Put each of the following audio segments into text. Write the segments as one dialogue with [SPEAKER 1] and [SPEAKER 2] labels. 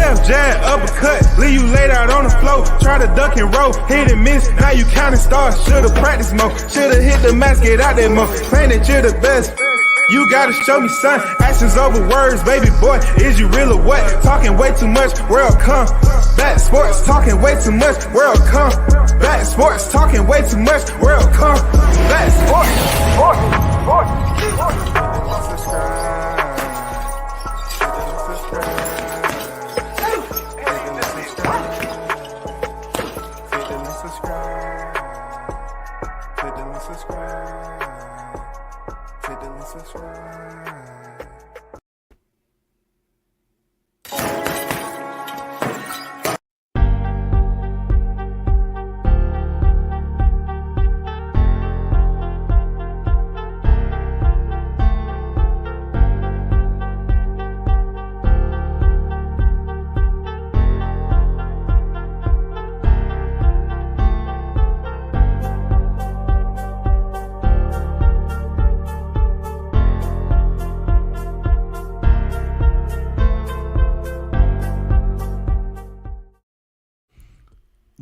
[SPEAKER 1] Left jab, uppercut, leave you laid out on the floor. Try to duck and roll, hit and miss, now you counting stars. Should've practiced more, should've hit the mask, get out that more. Claim that you're the best. You gotta show me, son. Actions over words, baby boy. Is you real or what? Talking way too much, world come. Back sports, talking way too much, world come. Back sports, talking way too much, world come. Back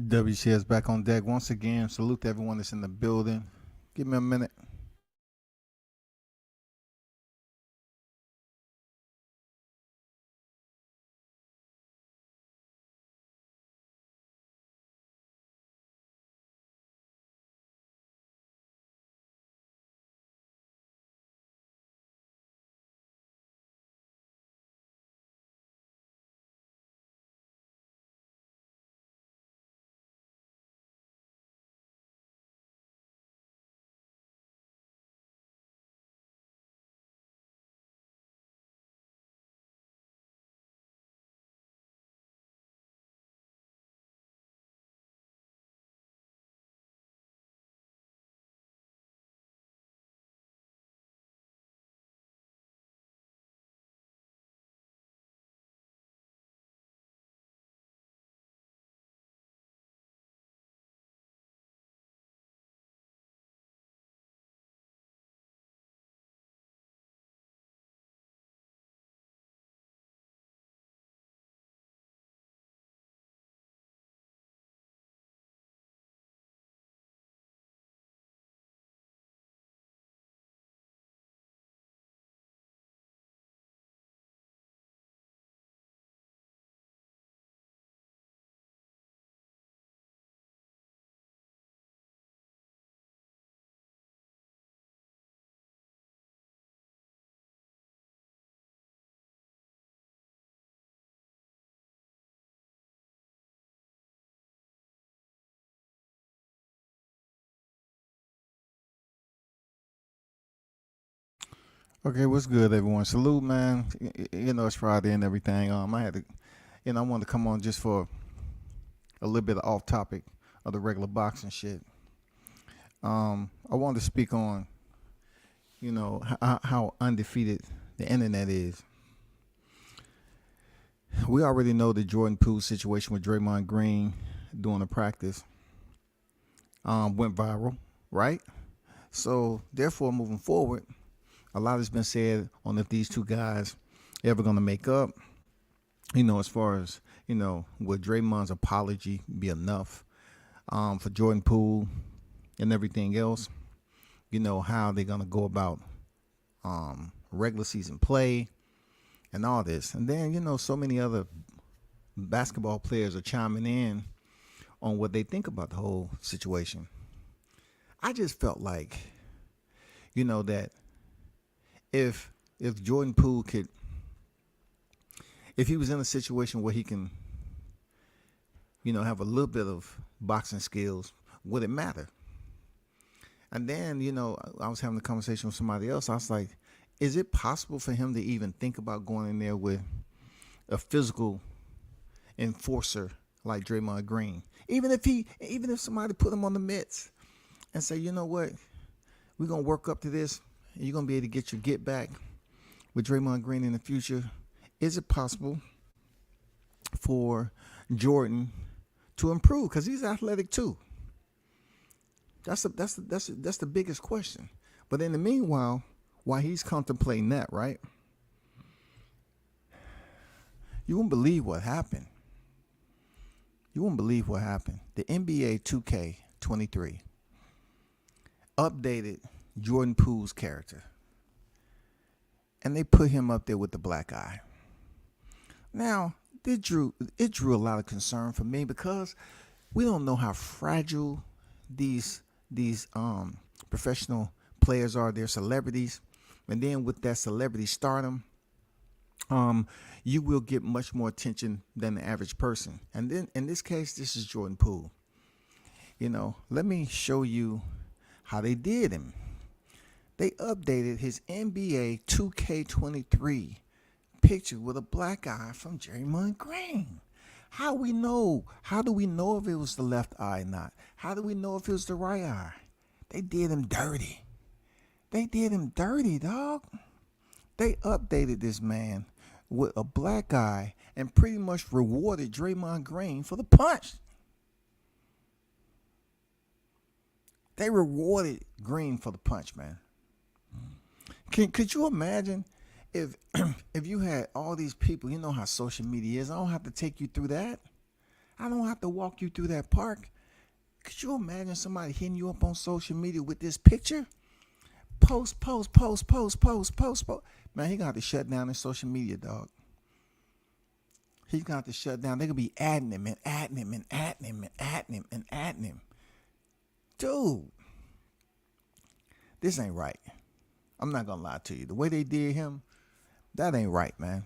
[SPEAKER 2] WCS back on deck once again. Salute to everyone that's in the building. Give me a minute. Okay, what's good, everyone? Salute, man. You know, it's Friday and everything. I had to, I wanted to come on just for a little bit of off topic of the regular boxing shit. I wanted to speak on, how undefeated the internet is. We already know the Jordan Poole situation with Draymond Green during the practice went viral, right? So, therefore, moving forward, a lot has been said on if these two guys ever going to make up, as far as, would Draymond's apology be enough for Jordan Poole and everything else? How they're going to go about regular season play and all this. And then, so many other basketball players are chiming in on what they think about the whole situation. I just felt like, that if Jordan Poole could, if he was in a situation where he can, have a little bit of boxing skills, would it matter? And then, I was having a conversation with somebody else. I was like, is it possible for him to even think about going in there with a physical enforcer like Draymond Green? Even if somebody put him on the mitts and say, you know what, we're going to work up to this, and you're going to be able to get your get back with Draymond Green in the future. Is it possible for Jordan to improve? Because he's athletic too. That's the biggest question. But in the meanwhile, while he's contemplating that, right? You won't believe what happened. You won't believe what happened. The NBA 2K23 updated Jordan Poole's character, and they put him up there with the black eye. Now, it drew a lot of concern for me because we don't know how fragile these professional players are. They're celebrities, and then with that celebrity stardom, you will get much more attention than the average person. And then in this case, this is Jordan Poole. Let me show you how they did him. They updated his NBA 2K23 picture with a black eye from Draymond Green. How do we know if it was the left eye or not? How do we know if it was the right eye? They did him dirty. They did him dirty, dog. They updated this man with a black eye and pretty much rewarded Draymond Green for the punch. They rewarded Green for the punch, man. Could you imagine if you had all these people? You know how social media is. I don't have to take you through that. I don't have to walk you through that park. Could you imagine somebody hitting you up on social media with this picture? Post. Man, he got to shut down his social media, dog. He's got to shut down. They're going to be adding him and adding him and adding him and adding him and adding him. Dude, this ain't right. I'm not going to lie to you. The way they did him, that ain't right, man.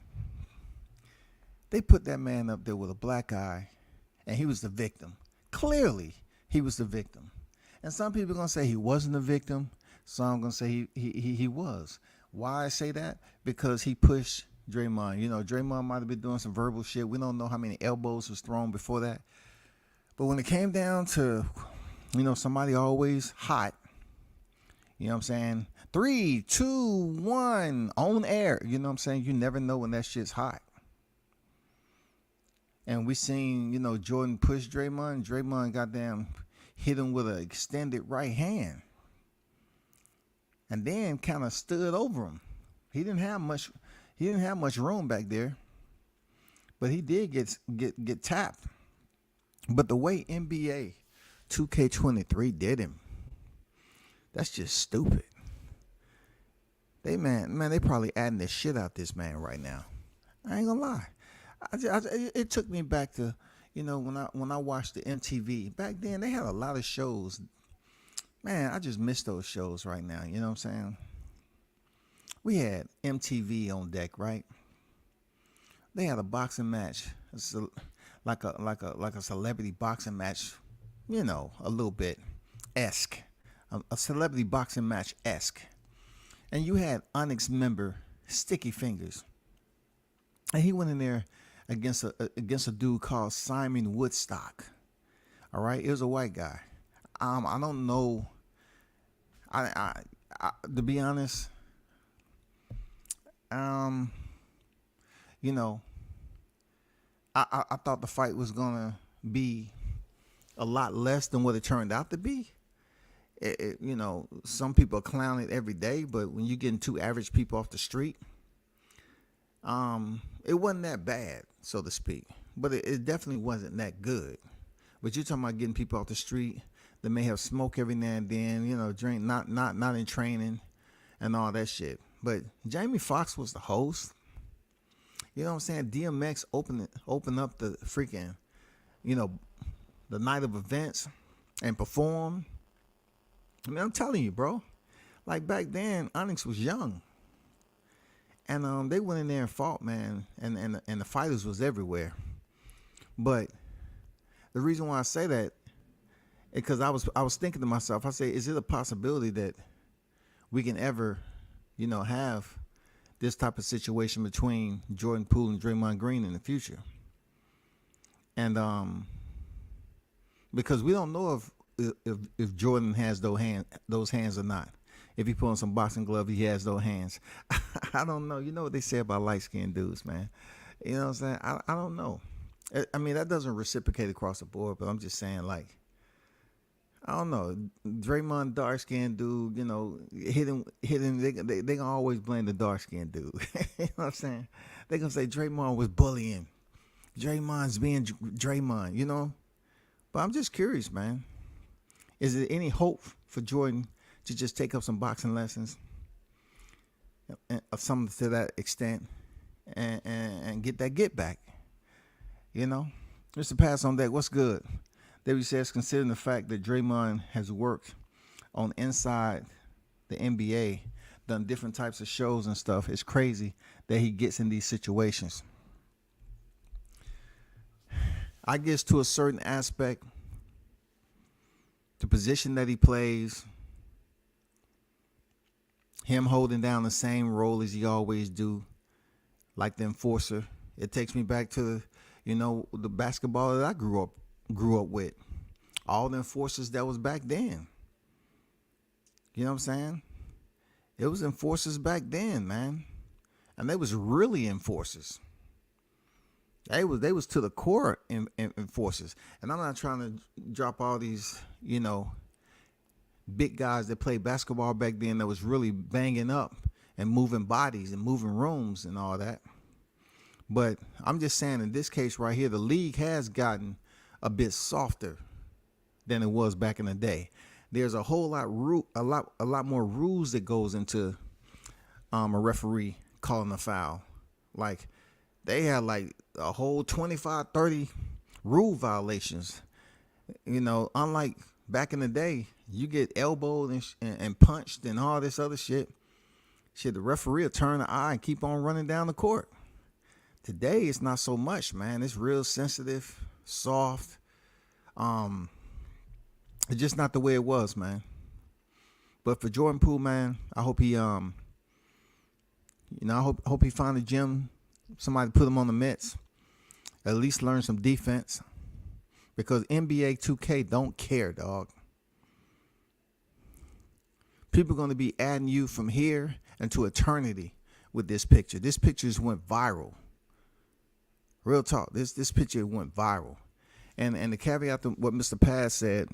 [SPEAKER 2] They put that man up there with a black eye, and he was the victim. Clearly, he was the victim. And some people are going to say he wasn't the victim. Some going to say he was. Why I say that? Because he pushed Draymond. Draymond might have been doing some verbal shit. We don't know how many elbows was thrown before that. But when it came down to, somebody always hot, you know what I'm saying? 3, 2, 1, on air. You know what I'm saying? You never know when that shit's hot. And we seen, Jordan push Draymond. Draymond goddamn hit him with an extended right hand. And then kind of stood over him. He didn't have much room back there. But he did get tapped. But the way NBA 2K23 did him, that's just stupid. They probably adding the shit out this man right now. I ain't gonna lie. It took me back to, when I watched the MTV. Back then, they had a lot of shows. Man, I just miss those shows right now. You know what I'm saying? We had MTV on deck, right? They had a boxing match, like a celebrity boxing match, a little bit esque, a celebrity boxing match esque. And you had Onyx member Sticky Fingers, and he went in there against a dude called Simon Woodstock. All right, it was a white guy. I don't know. I to be honest, I thought the fight was gonna be a lot less than what it turned out to be. Some people clown it every day, but when you're getting two average people off the street, it wasn't that bad, so to speak. But it definitely wasn't that good. But you're talking about getting people off the street that may have smoke every now and then, drink, not in training and all that shit. But Jamie Foxx was the host. You know what I'm saying? DMX open up the freaking, the night of events and perform. I mean, I'm telling you, bro. Like back then, Onyx was young, and they went in there and fought, man, and the fighters was everywhere. But the reason why I say that is because I was thinking to myself. I say, is it a possibility that we can ever, have this type of situation between Jordan Poole and Draymond Green in the future? And because we don't know if Jordan has those hands or not. If he put on some boxing gloves, he has those hands. I don't know. You know what they say about light-skinned dudes, man. You know what I'm saying? I don't know. I mean, that doesn't reciprocate across the board, but I'm just saying, like, I don't know. Draymond dark skinned dude, hit him. They gonna always blame the dark skinned dude. You know what I'm saying? They gonna say Draymond was bullying. Draymond's being Draymond, But I'm just curious, man. Is there any hope for Jordan to just take up some boxing lessons, of something to that extent, and get that get back? Mr. Pass on Deck, what's good? David says, considering the fact that Draymond has worked on inside the NBA, done different types of shows and stuff, it's crazy that he gets in these situations. I guess to a certain aspect, the position that he plays, him holding down the same role as he always do, like the enforcer, it takes me back to the basketball that I grew up with. All the enforcers that was back then. You know what I'm saying? It was enforcers back then, man. And they was really enforcers. They was to the core enforcers. And I'm not trying to drop all these, big guys that played basketball back then that was really banging up and moving bodies and moving rooms and all that. But I'm just saying, in this case right here, the league has gotten a bit softer than it was back in the day. There's a whole lot more rules that goes into a referee calling a foul. Like, they had like a whole 25, 30 rule violations. Unlike back in the day, you get elbowed and punched and all this other shit. The referee will turn the eye and keep on running down the court. Today, it's not so much, man. It's real sensitive, soft. It's just not the way it was, man. But for Jordan Poole, man, I hope he, I hope he find a gym, somebody put him on the Mets, at least learn some defense, because NBA 2K don't care, dog. People are going to be adding you from here into eternity with this picture. This picture just went viral. Real talk. This picture went viral. And the caveat to what Mr. Paz said,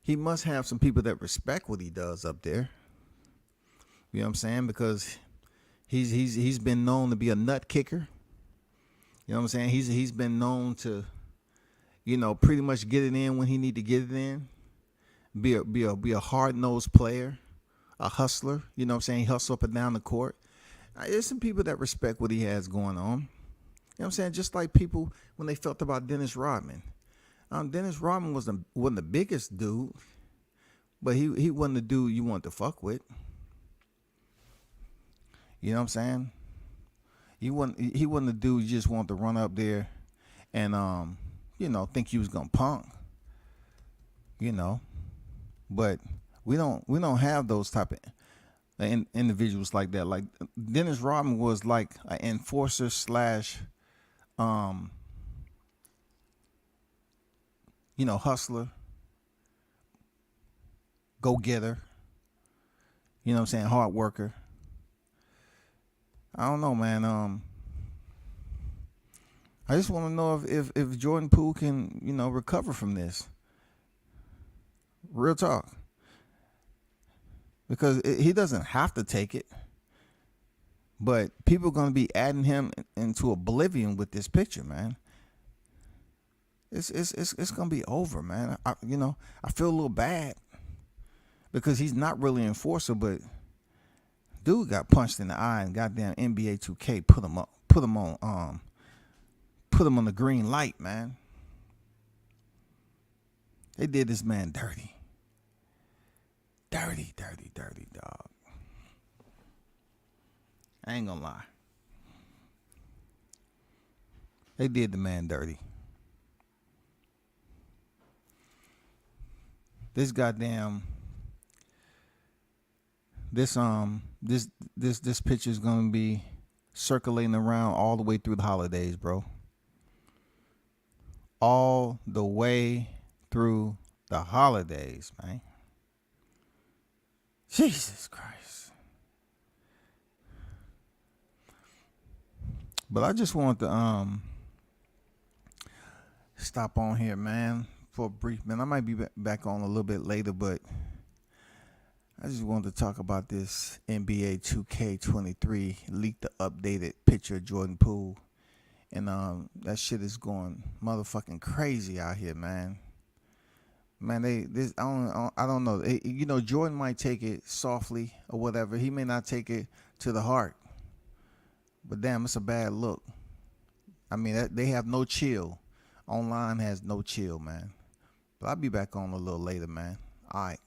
[SPEAKER 2] he must have some people that respect what he does up there. You know what I'm saying? Because he's been known to be a nut kicker. You know what I'm saying? He's been known to, pretty much get it in when he need to get it in. Be a hard-nosed player, a hustler. You know what I'm saying? He hustles up and down the court. There's some people that respect what he has going on. You know what I'm saying? Just like people when they felt about Dennis Rodman. Dennis Rodman wasn't the biggest dude, but he wasn't the dude you want to fuck with. You know what I'm saying? He wasn't the dude you just want to run up there and think he was gonna punk. But we don't have those type of individuals like that. Like Dennis Rodman was like an enforcer / hustler, go-getter, you know what I'm saying, hard worker. I don't know, man. I just want to know if Jordan Poole can, recover from this. Real talk. Because he doesn't have to take it. But people are going to be adding him into oblivion with this picture, man. It's going to be over, man. I feel a little bad because he's not really an enforcer, but dude got punched in the eye and goddamn NBA 2K put him on the green light, man. They did this man dirty. Dirty, dog. I ain't gonna lie. They did the man dirty. This goddamn this picture is gonna be circulating around all the way through the holidays, bro. All the way through the holidays, man. Jesus Christ. But I just want to stop on here, man. for a brief minute. I might be back on a little bit later, but I just wanted to talk about this NBA 2K23 leaked the updated picture of Jordan Poole, and that shit is going motherfucking crazy out here, man. Man, I don't know. Jordan might take it softly or whatever. He may not take it to the heart, but damn, it's a bad look. I mean, they have no chill. Online has no chill, man. But I'll be back on a little later, man. All right.